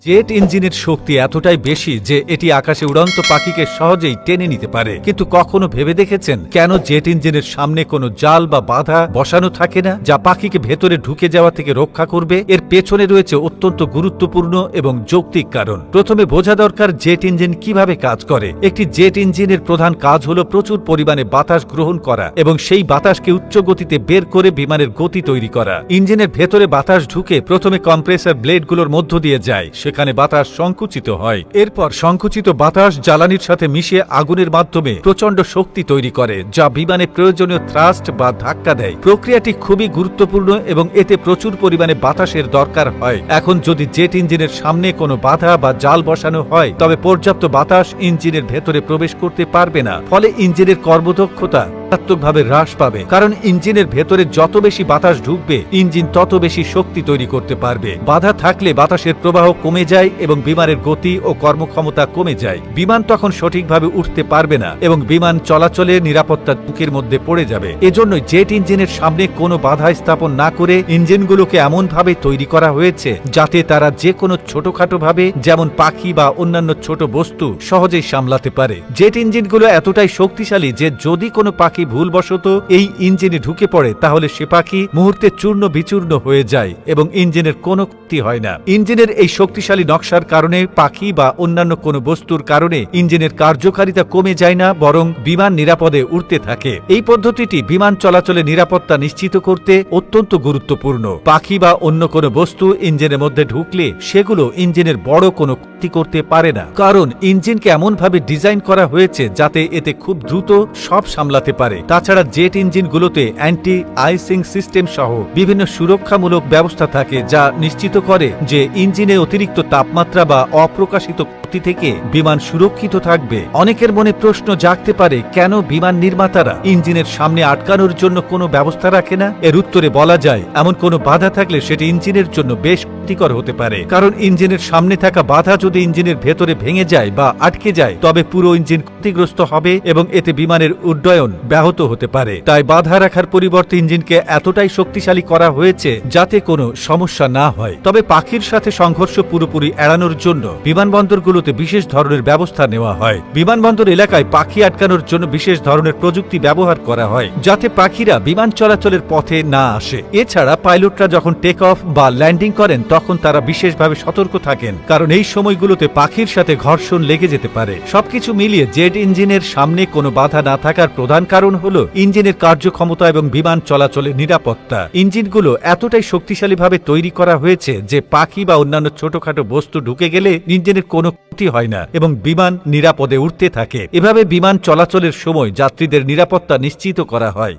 Jet ইঞ্জিনের শক্তি এতটাই বেশি যে এটি আকাশে উড়ন্ত পাখিকে সহজেই টেনে নিতে পারে। কিন্তু কখনো ভেবে দেখেছেন কেন জেট ইঞ্জিনের সামনে কোনো জাল বা বাধা বসানো থাকে না, যা পাখিকে ভেতরে ঢুকে যাওয়া থেকে রক্ষা করবে? এর পেছনে রয়েছে অত্যন্ত গুরুত্বপূর্ণ এবং যৌক্তিক কারণ। প্রথমে বোঝা দরকার জেট ইঞ্জিন কিভাবে কাজ করে। একটি জেট ইঞ্জিনের প্রধান কাজ হল প্রচুর পরিমাণে বাতাস গ্রহণ করা এবং সেই বাতাসকে উচ্চ গতিতে বের করে বিমানের গতি তৈরি করা। ইঞ্জিনের ভেতরে বাতাস ঢুকে প্রথমে কম্প্রেসার ব্লেডগুলোর মধ্য দিয়ে যায়, সেখানে বাতাস সংকুচিত হয়। এরপর সংকুচিত বাতাস জ্বালানির সাথে মিশে আগুনের মাধ্যমে প্রচন্ড শক্তি তৈরি করে, যা বিমানে প্রয়োজনীয় থ্রাস্ট বা ধাক্কা দেয়। প্রক্রিয়াটি খুবই গুরুত্বপূর্ণ এবং এতে প্রচুর পরিমাণে বাতাসের দরকার হয়। এখন যদি জেট ইঞ্জিনের সামনে কোনো বাধা বা জাল বসানো হয়, তবে পর্যাপ্ত বাতাস ইঞ্জিনের ভেতরে প্রবেশ করতে পারবে না। ফলে ইঞ্জিনের কর্মদক্ষতা মারাত্মকভাবে হ্রাস পাবে, কারণ ইঞ্জিনের ভেতরে যত বেশি বাতাস ঢুকবে ইঞ্জিন তত বেশি শক্তি তৈরি করতে পারবে। বাধা থাকলে বাতাসের প্রবাহ কমে যায় এবং বিমানের গতি ও কর্মক্ষমতা কমে যায়। বিমান তখন সঠিকভাবে উঠতে পারবে না এবং বিমান চলাচলে নিরাপত্তা ঝুঁকির মধ্যে পড়ে যাবে। এজন্যই জেট ইঞ্জিনের সামনে কোনো বাধা স্থাপন না করে ইঞ্জিনগুলোকে এমনভাবে তৈরি করা হয়েছে যাতে তারা যে কোনো ছোটখাটো ভাবে, যেমন পাখি বা অন্যান্য ছোট বস্তু, সহজেই সামলাতে পারে। জেট ইঞ্জিনগুলো এতটাই শক্তিশালী যে যদি কোনো পাখি ভুলবশত এই ইঞ্জিনে ঢুকে পড়ে, তাহলে সে পাখি মুহূর্তে চূর্ণ বিচূর্ণ হয়ে যায় এবং ইঞ্জিনের কোনো ক্ষতি হয় না। ইঞ্জিনের এই শক্তিশালী নকশার কারণে পাখি বা অন্যান্য কোনো বস্তুর কারণে ইঞ্জিনের কার্যকারিতা কমে যায় না, বরং বিমান নিরাপদে উড়তে থাকে। এই পদ্ধতিটি বিমান চলাচলে নিরাপত্তা নিশ্চিত করতে অত্যন্ত গুরুত্বপূর্ণ। পাখি বা অন্য কোনো বস্তু ইঞ্জিনের মধ্যে ঢুকলে সেগুলো ইঞ্জিনের বড় কোনো ক্ষতি করতে পারে না, কারণ ইঞ্জিনকে এমনভাবে ডিজাইন করা হয়েছে যাতে এতে খুব দ্রুত সব সামলাতে পারে। তাছাড়া জেট ইঞ্জিনগুলোতে অ্যান্টি আইসিং সিস্টেম সহ বিভিন্ন সুরক্ষামূলক ব্যবস্থা থাকে, যা নিশ্চিত করে যে ইঞ্জিনে অতিরিক্ত তাপমাত্রা বা অপ্রকাশিত ক্ষতি থেকে বিমান সুরক্ষিত থাকবে। অনেকের মনে প্রশ্ন জাগতে পারে, কেন বিমান নির্মাতারা ইঞ্জিনের সামনে আটকানোর জন্য কোনো ব্যবস্থা রাখে না? এর উত্তরে বলা যায়, এমন কোনো বাধা থাকলে সেটি ইঞ্জিনের জন্য বেশ ক্ষতিকর হতে পারে। কারণ ইঞ্জিনের সামনে থাকা বাধা যদি ইঞ্জিনের ভেতরে ভেঙে যায় বা আটকে যায়, তবে পুরো ইঞ্জিন ক্ষতিগ্রস্ত হবে এবং এতে বিমানের উড্ডয়ন ব্যাহত হতে পারে। তাই বাধা রাখার পরিবর্তে ইঞ্জিনকে এতটাই শক্তিশালী করা হয়েছে যাতে কোনো সমস্যা না হয়। তবে পাখির সাথে সংঘর্ষ পুরোপুরি এড়ানোর জন্য বিমানবন্দরগুলোতে বিশেষ ধরনের ব্যবস্থা নেওয়া হয়। বিমানবন্দর এলাকায় পাখি আটকানোর জন্য বিশেষ ধরনের প্রযুক্তি ব্যবহার করা হয়, যাতে পাখিরা বিমান চলাচলের পথে না আসে। এছাড়া পাইলটরা যখন টেক অফ বা ল্যান্ডিং করেন, তখন তারা বিশেষভাবে সতর্ক থাকেন, কারণ এই সময়গুলোতে পাখির সাথে ঘর্ষণ লেগে যেতে পারে। সবকিছু মিলিয়ে জেট ইঞ্জিনের সামনে কোনো বাধা না থাকার প্রধান কারণ হল ইঞ্জিনের কার্যক্ষমতা এবং বিমান চলাচলের নিরাপত্তা। ইঞ্জিনগুলো এতটাই শক্তিশালীভাবে তৈরি করা হয়েছে যে পাখি বা অন্যান্য ছোটখাটো বস্তু ঢুকে গেলে ইঞ্জিনের কোনো ক্ষতি হয় না এবং বিমান নিরাপদে উড়তে থাকে। এভাবে বিমান চলাচলের সময় যাত্রীদের নিরাপত্তা নিশ্চিত করা হয়।